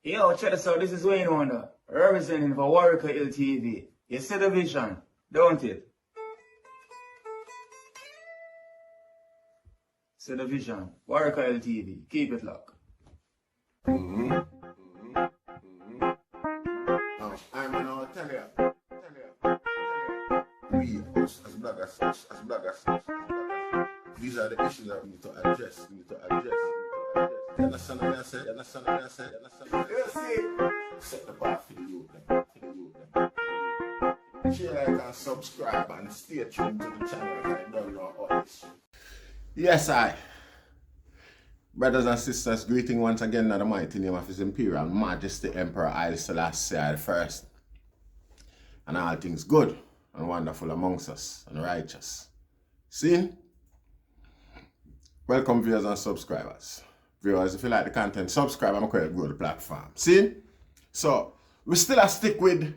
Yo, check this out. This is Wayne Wonder, representing for Warwick LTV. You see the vision, don't it? See the vision. Warwick LTV. Keep it locked. I'm gonna tell you. We, us, as bloggers, these are the issues that we need to address. You understand what I say? You see? Set the bar for the youth. Share, like, and subscribe, and stay tuned to the channel. I don't know all this. Yes, brothers and sisters, greeting once again in the mighty name of His Imperial Majesty Emperor Haile Selassie I I, and all things good and wonderful amongst us and righteous. See? Welcome viewers and subscribers. Viewers, if you like the content, subscribe and grow the platform. See? So, we still stick with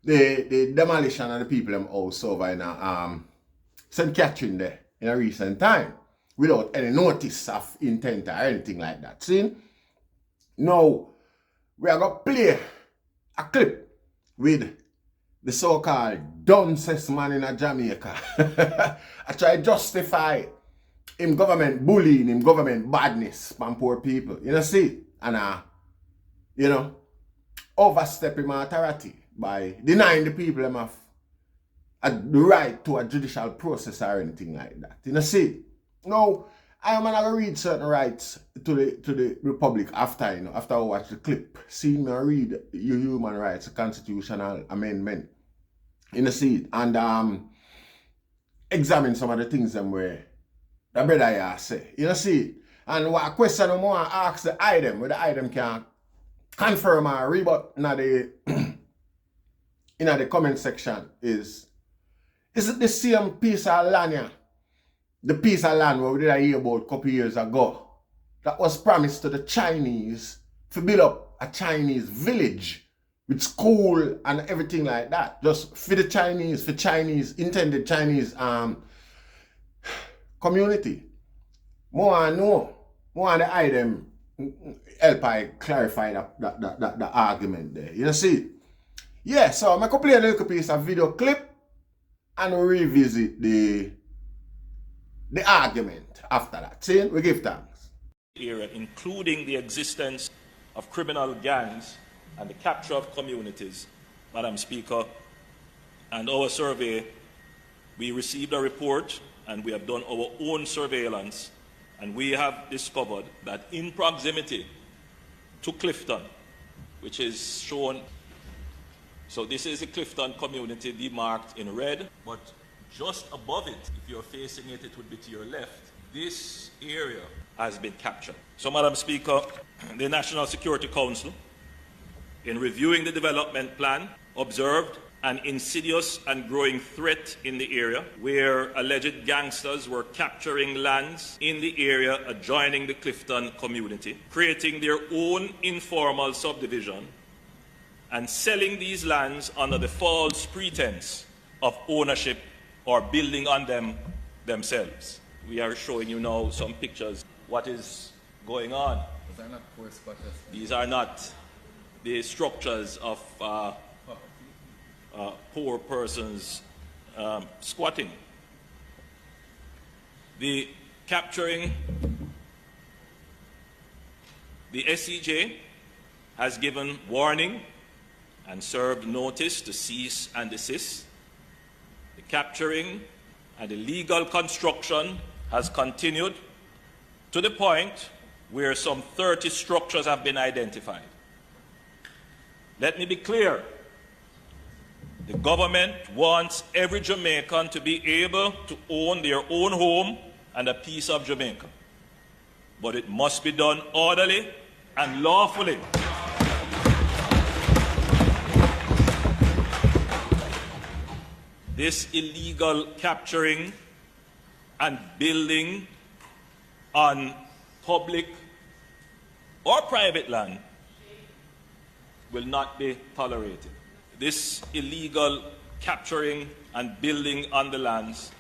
the demolition of the people them house over in St. Catherine there in a recent time, without any notice of intent or anything like that. See? Now, we are going to play a clip with the so-called dunces man in Jamaica. I try to justify him government bullying, him government badness from poor people. You know, see? And, overstepping my authority by denying the people them have the right to a judicial process or anything like that. You know, see? Now, I am going to read certain rights to the Republic after I watch the clip. See me read your human rights, constitutional amendment. You know, see? And examine some of the things them where the brother here say. You know, see? And what question I want to ask the item, where the item can confirm or rebut in the comment section is it the same piece of land here? The piece of land where we did hear about a couple years ago that was promised to the Chinese to build up a Chinese village with school and everything like that. Just for the Chinese, intended Chinese community. More and the item help I clarify the argument there. You know, see? Yeah, so I'm going to play a little piece of video clip and revisit the argument after that. See? We give thanks. Era, including the existence of criminal gangs and the capture of communities, Madam Speaker, and our survey, we received a report and we have done our own surveillance, and we have discovered that in proximity to Clifton, which is shown, so this is a Clifton community demarked in red, but just above it, if you're facing it, it would be to your left. This area has been captured. So, Madam Speaker, the National Security Council, in reviewing the development plan, observed an insidious and growing threat in the area where alleged gangsters were capturing lands in the area adjoining the Clifton community, creating their own informal subdivision and selling these lands under the false pretense of ownership or building on them themselves. We are showing you now some pictures. What is going on? These are not the structures of poor persons squatting. The capturing, the SCJ has given warning and served notice to cease and desist. The capturing and the legal construction has continued to the point where some 30 structures have been identified. Let me be clear. The government wants every Jamaican to be able to own their own home and a piece of Jamaica. But it must be done orderly and lawfully. This illegal capturing and building on public or private land will not be tolerated. This illegal capturing and building on the lands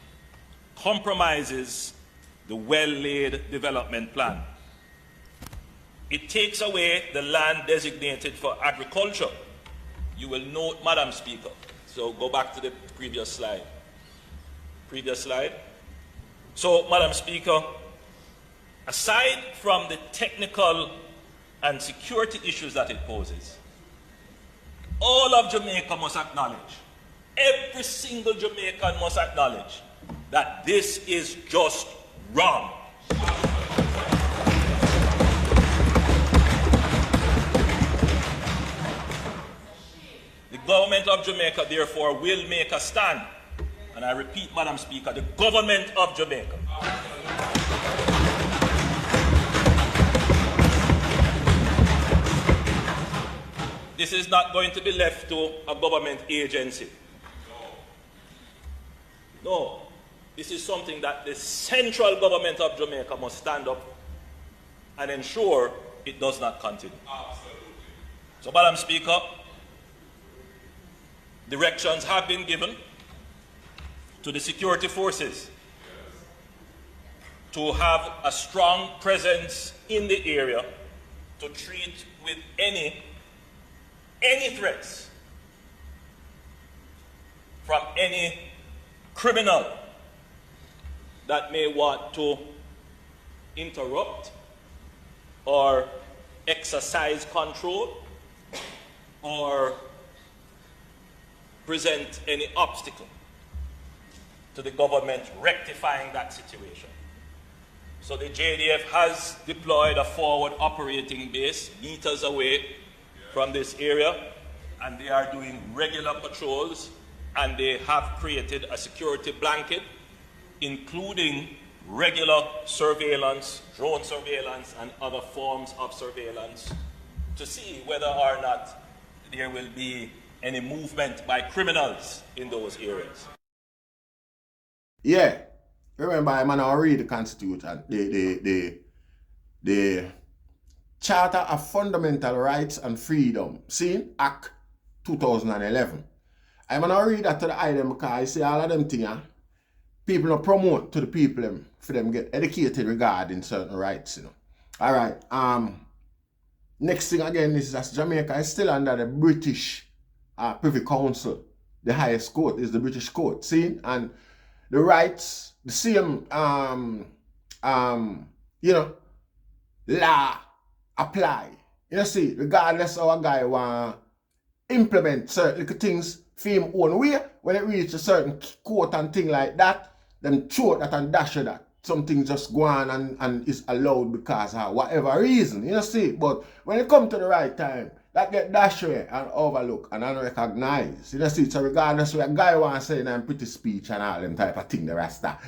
compromises the well-laid development plan. It takes away the land designated for agriculture. You will note, Madam Speaker. So go back to the previous slide. Previous slide. So, Madam Speaker, aside from the technical and security issues that it poses, all of Jamaica must acknowledge, every single Jamaican must acknowledge that this is just wrong. The government of Jamaica, therefore, will make a stand. And I repeat, Madam Speaker, the government of Jamaica this is not going to be left to a government agency. No. This is something that the central government of Jamaica must stand up and ensure it does not continue. Absolutely. So, Madam Speaker, directions have been given to the security forces to have a strong presence in the area to treat with any threats from any criminal that may want to interrupt or exercise control or present any obstacle to the government rectifying that situation. So the JDF has deployed a forward operating base meters away from this area, and they are doing regular patrols, and they have created a security blanket, including regular surveillance, drone surveillance, and other forms of surveillance to see whether or not there will be any movement by criminals in those areas. Yeah, remember, I'm gonna read the Constitution, the Charter of Fundamental Rights and Freedom, see, Act 2011. I'm gonna read that to the item because I say all of them things, people don't promote to the people for them get educated regarding certain rights, you know. All right. Next thing again is that Jamaica is still under the British Privy Council. The highest court is the British court, see, and the rights, the same, you know, law apply. You see, regardless of a guy want implement certain little things for him own way, when it reaches a certain court and thing like that, them throw that and dash that. Something just go on and is allowed because of whatever reason, you see. But when it come to the right time, that get dashed away and overlooked and unrecognized. You see, so regardless of what a guy wants to say in a pretty speech and all them type of thing, the rest that.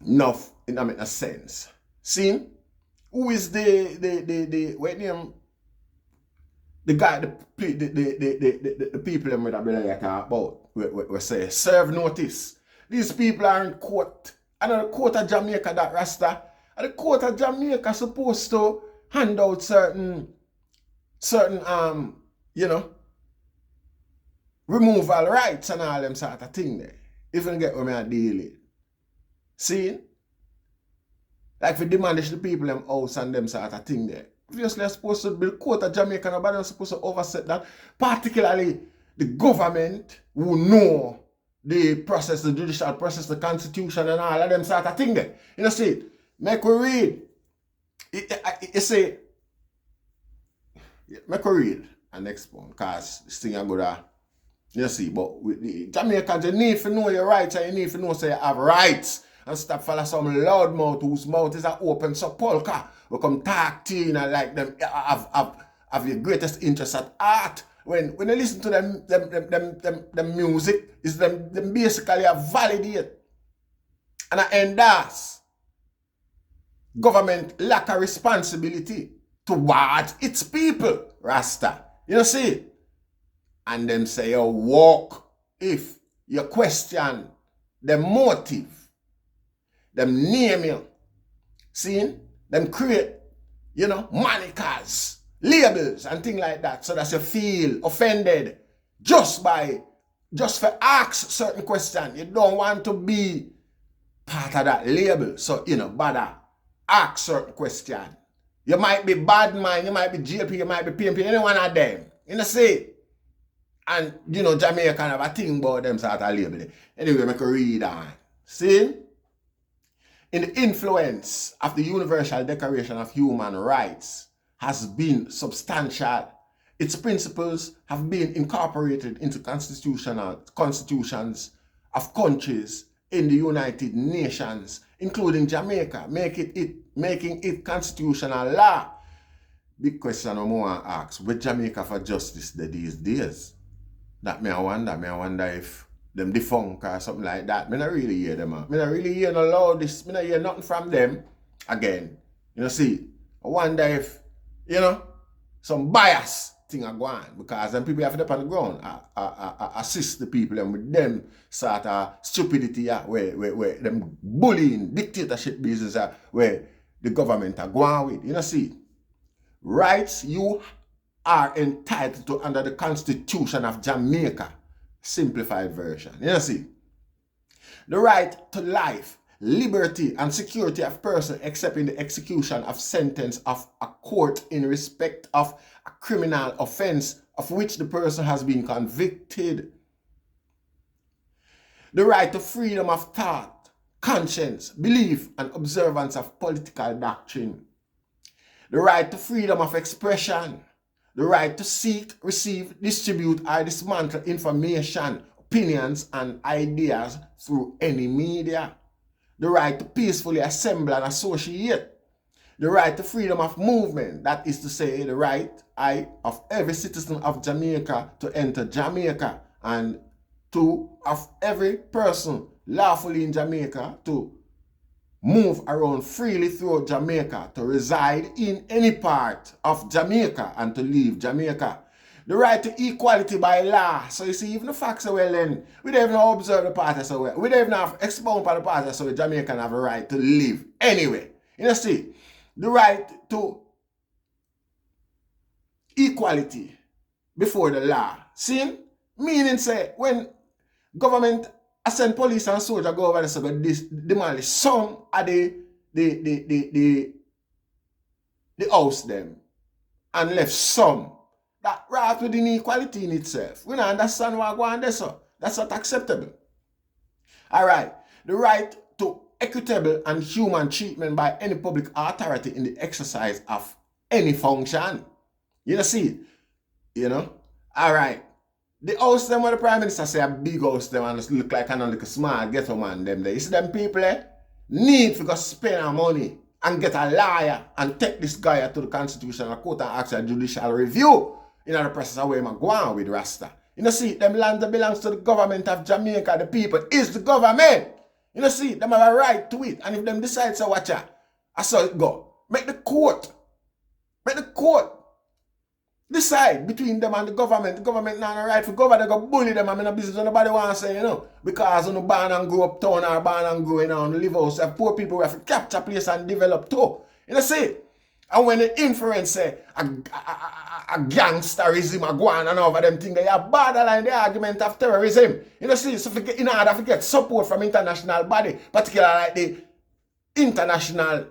Enough, it don't make no sense. See? Who is the what name? The guy, the people that we like talk about, we say, serve notice. These people are in court. And the court of Jamaica, that Rasta, and the court of Jamaica supposed to hand out certain you know, removal rights and all them sort of thing there. If you get what I deal with. See? Like we demolish the people them house and them sort of thing there. Obviously, they're supposed to be the court of Jamaica, nobody was supposed to overset that. Particularly the government who know the process, the judicial process, the constitution and all of them sort of thing there. You know, see, make we read. You say, make we read and expound, because this thing I'm gonna, you see, but with the Jamaicans, you need to know your rights and you need to know so you have rights. And stop follow some loudmouth whose mouth is open sepulchre. We come talk to you and like them have your greatest interest at art. When you listen to them music, is them basically a validate and I endorse government lack of responsibility towards its people, Rasta. You see? And them say you walk if you question the motive. Them name you, see? Them create, you know, monikers, labels and things like that, so that you feel offended just for ask certain question. You don't want to be part of that label, so you know, bother ask certain question. You might be bad man, you might be JP, you might be PMP, any one of them. You know, see? And, you know, Jamaica have a thing about them sort of label. Anyway, make a read on. See? In the influence of the Universal Declaration of Human Rights has been substantial. Its principles have been incorporated into constitutions of countries in the United Nations, including Jamaica, making it constitutional law. Big question I want to ask, with Jamaica for justice these days? That I wonder if them defunct or something like that. I don't really hear them. I don't really hear no loud this. I don't hear nothing from them again. You know, see, I wonder if, you know, some bias thing are going on, because them people have to up on the ground assist the people and with them sort of stupidity where them bullying dictatorship business where the government are going with. You know, see, rights you are entitled to under the Constitution of Jamaica, simplified version. You know, see, the right to life, liberty, and security of person except in the execution of sentence of a court in respect of a criminal offense of which the person has been convicted. The right to freedom of thought, conscience, belief, and observance of political doctrine. The right to freedom of expression. The right to seek, receive, distribute, or dismantle information, opinions, and ideas through any media. The right to peacefully assemble and associate. The right to freedom of movement, that is to say, the right of every citizen of Jamaica to enter Jamaica, and of every person lawfully in Jamaica to move around freely throughout Jamaica, to reside in any part of Jamaica and to leave Jamaica. The right to equality by law. So you see, even the facts are well then, we don't even observe the party so well. We don't even have expound for the party so the Jamaican have a right to live anyway. You know, see, the right to equality before the law. See? Meaning say, when government send police and soldier go over there so go demolish some of the house them and left some. That right with inequality in itself. We don't understand what going on there, so that's not acceptable. Alright. The right to equitable and human treatment by any public authority in the exercise of any function. You know, see? You know? Alright. The house them where the Prime Minister say a big house them and look like a small ghetto man them there. You see them people need to go spend our money and get a lawyer and take this guy to the Constitutional Court and ask a judicial review in the process of where I'm going with Rasta. You know, see, them land that belongs to the government of Jamaica. The people is the government. You know, see, them have a right to it. And if them decide to watch out, I saw it go. Make the court decide between them and the government. The government not a right for government. They go bully them. I'm in a business nobody want to say, you know. Because on the born and grow up town or born and grow in on the live house, have poor people who have to capture place and develop too. You know, see. And when the inference say a gangsterism a go on and over them things, they are borderline the argument of terrorism. You know, see, so in order to get support from international body, particularly like the International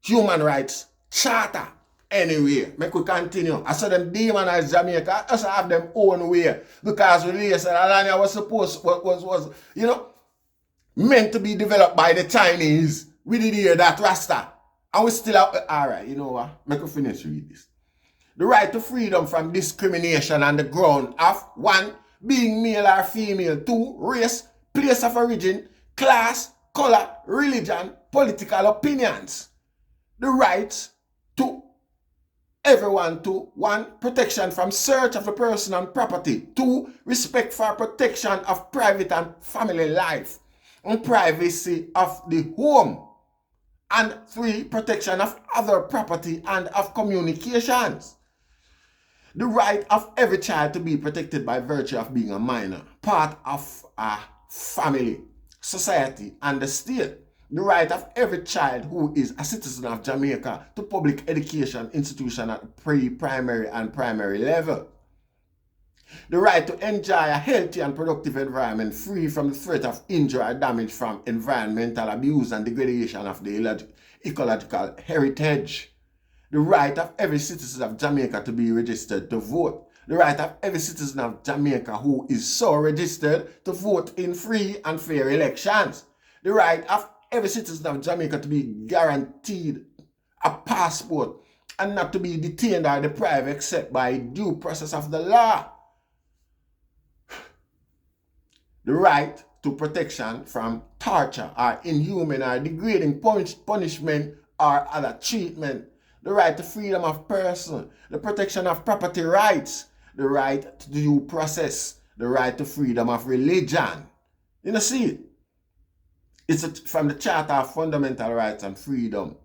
Human Rights Charter. Anyway, make we continue. I saw them demonize Jamaica. I also have them own way. Because we said Alania was supposed was you know, meant to be developed by the Chinese. We did hear that Rasta. And we still have, alright, you know what? Make we finish read this. The right to freedom from discrimination on the ground of 1, being male or female, 2, race, place of origin, class, color, religion, political opinions. The right to everyone to 1, protection from search of the person and property, 2, respect for protection of private and family life, and privacy of the home, and 3, protection of other property and of communications. The right of every child to be protected by virtue of being a minor, part of a family, society, and the state. The right of every child who is a citizen of Jamaica to public education institution at pre-primary and primary level. The right to enjoy a healthy and productive environment free from the threat of injury or damage from environmental abuse and degradation of the ecological heritage. the right of every citizen of Jamaica to be registered to vote. The right of every citizen of Jamaica who is so registered to vote in free and fair elections. The right of every citizen of Jamaica to be guaranteed a passport and not to be detained or deprived except by due process of the law. The right to protection from torture or inhuman or degrading punishment or other treatment. The right to freedom of person, the protection of property rights, the right to due process, the right to freedom of religion. You know, see it? It's from the Charter of Fundamental Rights and Freedom,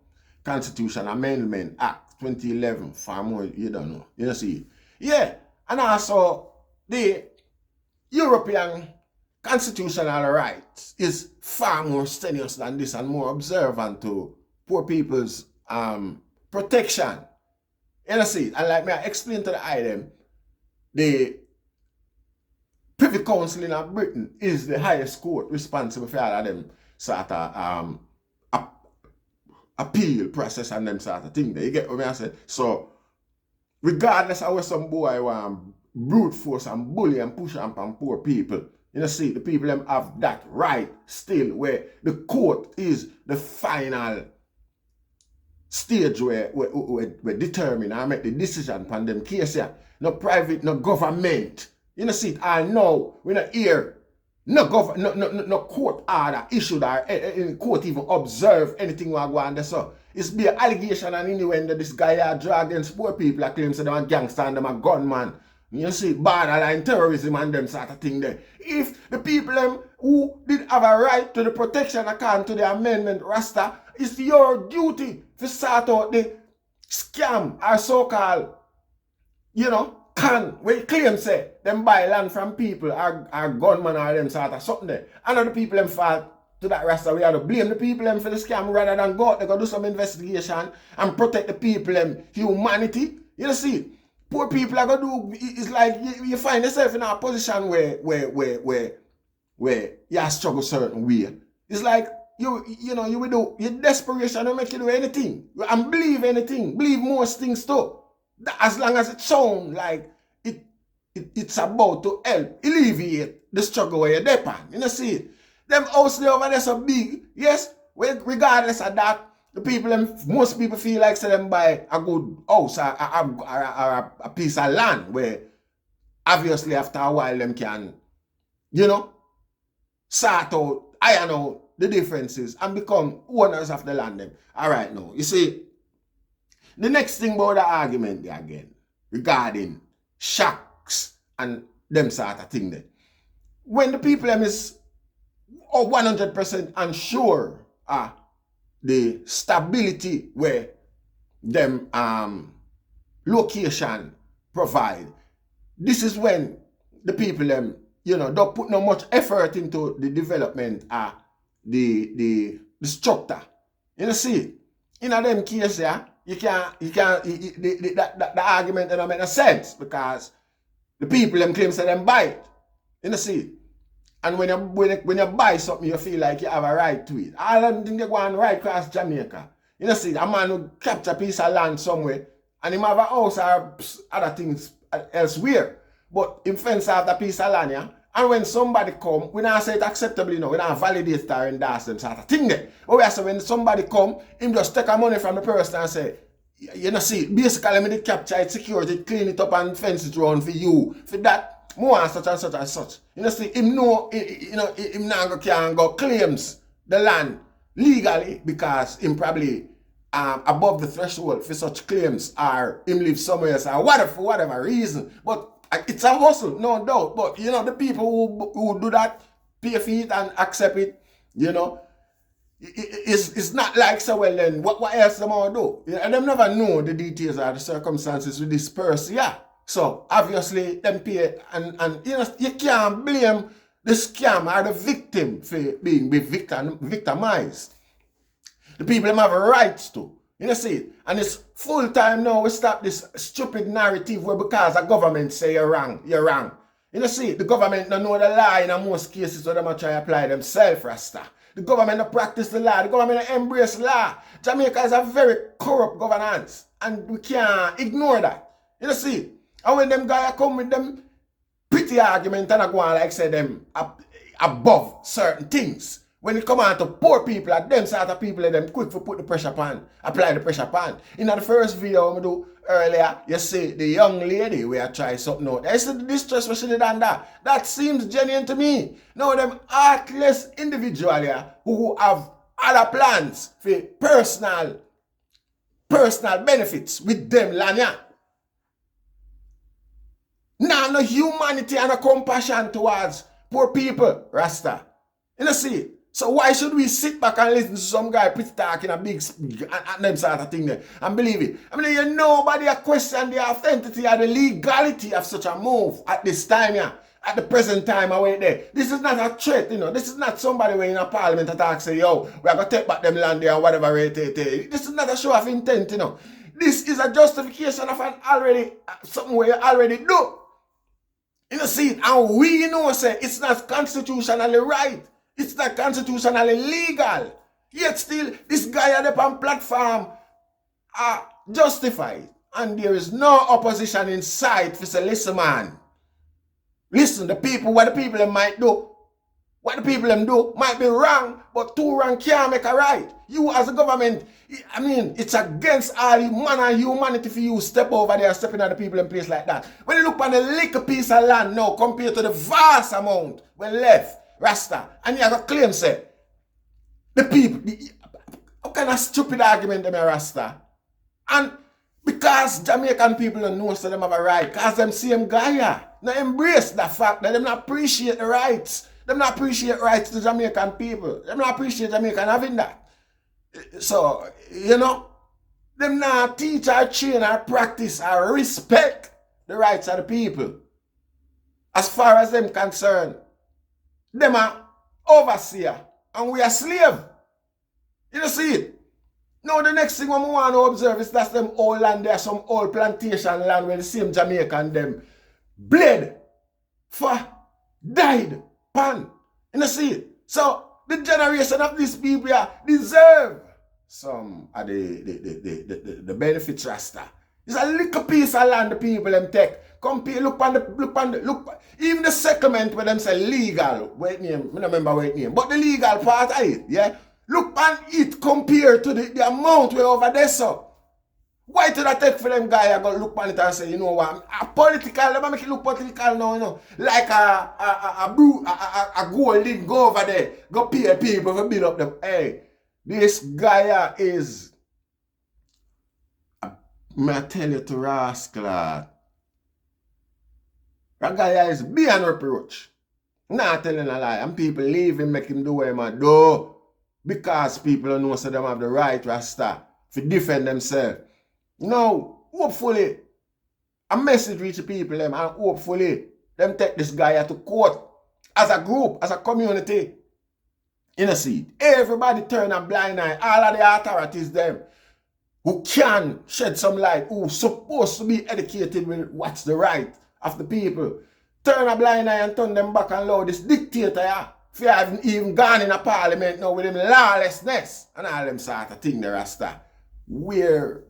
Constitution Amendment Act 2011. Far more, you don't know. You know, see it? Yeah, and also the European constitutional rights is far more strenuous than this and more observant to poor people's protection. You know, see it? And like me, I explained to the item, the Privy Council in Britain is the highest court responsible for all of them sort of appeal process and them sort of thing. You get what I say? So, regardless of what some boy want brute force and bully and push on poor people, you know, see, the people them have that right still where the court is the final stage where determine and make the decision upon them case here. No private, no government. You know, see it, I know, we not hear no court order issued or any court even observe anything we go on there. So it's be an allegation and innuendo this guy are drag against poor people that claims that them a gangster and them a gunman. You see, borderline terrorism and them sort of thing there. If the people them who did have a right to the protection according to the amendment, Rasta, it's your duty to sort out the scam or so-called, you know, where claim say them buy land from people or gunman or them sort of something there. And other people them fall to that Rasta, we have to blame the people them for the scam rather than go out there go do some investigation and protect the people them humanity. You know, see, poor people are gonna do, it's like you find yourself in a position where you struggle certain way. It's like you know, you will do your desperation will make you do anything. And believe anything. Believe most things too. As long as it sounds like it's about to help alleviate the struggle where you're depend. You know, see it? Them house there over there so big, yes, regardless of that, the people, most people feel like say them buy a good house or a piece of land where obviously after a while them can, you know, sort out, iron out the differences and become owners of the land them. All right, now, you see, the next thing about the argument there again, regarding shocks and them sort of thing there. When the people them is 100% unsure the stability where them location provide, this is when the people them, you know, don't put no much effort into the development the structure. You know, see, in a them case yeah, the argument don't make no sense because the people them claim say them buy it. You know, see, and when you buy something, you feel like you have a right to it. All of them think they go on right across Jamaica. You know, see, a man who capture a piece of land somewhere and him have a house or other things elsewhere, but him fence off that piece of land, yeah. And when somebody come, we don't say it acceptable, you know, we don't validate it or endorse them sort of thing there. But we say when somebody come, him just take a money from the person and say, you know, see, basically me capture it, secure it, clean it up and fence it around for you. For that, more and such and such and such. You know, see, him know, you know, him now can go claims the land legally because him probably above the threshold for such claims or him live somewhere else or whatever, for whatever reason. But it's a hustle, no doubt. But, you know, the people who do that, pay for it and accept it, you know, it's not like, so well then, what else them all do? And them never know the details or the circumstances with this person, yeah. So, obviously, them pay, and you know, you can't blame the scam or the victim for being victimized. The people them have rights to. You know, see it? And it's full time now we stop this stupid narrative where because the government say you're wrong, you're wrong. You know, see it? The government don't know the law in most cases so they might try to apply themselves, Rasta. The government don't practice the law, the government don't embrace law. Jamaica is a very corrupt governance. and we can't ignore that. You know, see? And when them guys come with them pretty argument and I go on like say them above certain things. When it come on to poor people, at them sort of people, them quick for put the pressure upon, apply the pressure upon. In the first video I do earlier, you see the young lady where I try something out. I said the distress was done that. That seems genuine to me. Now them heartless individual here who have other plans for personal benefits with them lanya. Now no humanity and no compassion towards poor people, Rasta. You know see? So why should we sit back and listen to some guy pretty talking a big and them sort of thing there and believe it? I mean, you nobody question the authenticity or the legality of such a move at this time here, at the present time away there. This is not a threat, you know. This is not somebody way in a parliament attack say, yo, we are going to take back them land there and whatever rate. This is not a show of intent, you know. This is a justification of something we already do. You know, see it, and we know say it's not constitutionally right. It's not constitutionally legal. Yet still, this guy at the platform are justified. And there is no opposition in sight for say, listen, man. Listen, what the people might do. What the people do might be wrong, but two wrong can't make a right. You as a government, I mean, it's against all humanity for you step over there, stepping at the people in place like that. When you look on the little piece of land now compared to the vast amount we left, Rasta, and you have a claim, say, the people, what kind of stupid argument them Rasta? And because Jamaican people don't know so them have a right, because them same Gaia, now embrace the fact that them not appreciate the rights. Them not appreciate rights to Jamaican people. Them not appreciate Jamaican having that. So, you know, them not teach or train or practice or respect the rights of the people. As far as them concerned, them are overseer and we are slave. You know see it? Now the next thing we want to observe is that them old land there, some old plantation land where the same Jamaican them bled for died pan. You know see it? So the generation of these people here deserve some of the benefits Rasta. It's a little piece of land the people them take. Compare, look even the settlement where them say legal, wait name, I don't remember what name, but the legal part of it, yeah? Look on it compared to the amount we over there, so. Why did I take for them guys go look on it and say, you know what, a political, let me make it look political now, you know, like a gold didn't go over there, go pay people for build up them. Hey, this guy is, I tell you to rascal, that guy is beyond reproach. Not telling a lie. And people leave him, make him do what he do. Because people don't know so them have the right, Rasta, to defend themselves. Now, hopefully, a message reach the people them, and hopefully, them take this guy to court. As a group, as a community. You know, see, everybody turn a blind eye. All of the authorities them who can shed some light, who supposed to be educated with what's the right of the people, turn a blind eye and turn them back and allow this dictator here, if you haven't even gone in a parliament now with him lawlessness and all them sort of thing the Rasta. Where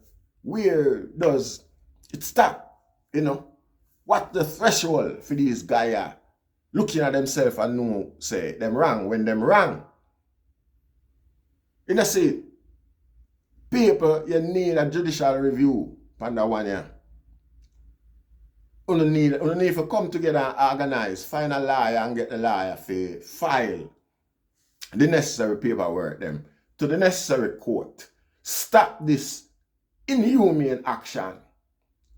does it stop? You know? What the threshold for these guys looking at themselves and know say them wrong when them wrong? You know see, people, you need a judicial review on that one here. You need to come together and organize, find a lawyer and get the lawyer to file the necessary paperwork them to the necessary court. Stop this inhumane action.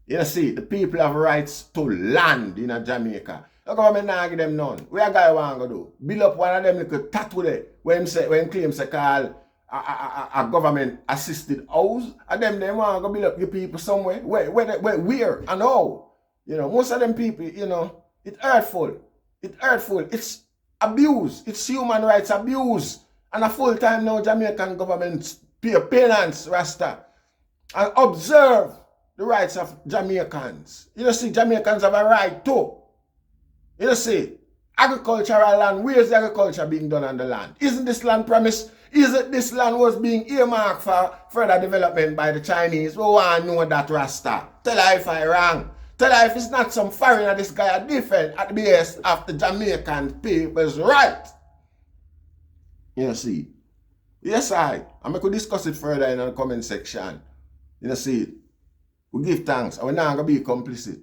You know see, the people have rights to land in Jamaica. The government not give them none. What a guy want to do? Build up one of them little tattoo there when him claim say call a government assisted house, and them want to build up your people somewhere. Where and how? You know, most of them people, you know, it's hurtful. It's hurtful. It's abuse. It's human rights abuse. And a full time now Jamaican government pay penance, Rasta, and observe the rights of Jamaicans. You know, see, Jamaicans have a right too. You know, see, agricultural land, where's the agriculture being done on the land? Isn't this land promised? Is it this land was being earmarked for further development by the Chinese? We want to know that, Rasta. Tell her if I wrong. Tell her if it's not some foreigner, this guy are different at the base of the Jamaican people's right. You see. Yes, I could discuss it further in the comment section. You see. We give thanks and we're not going to be complicit.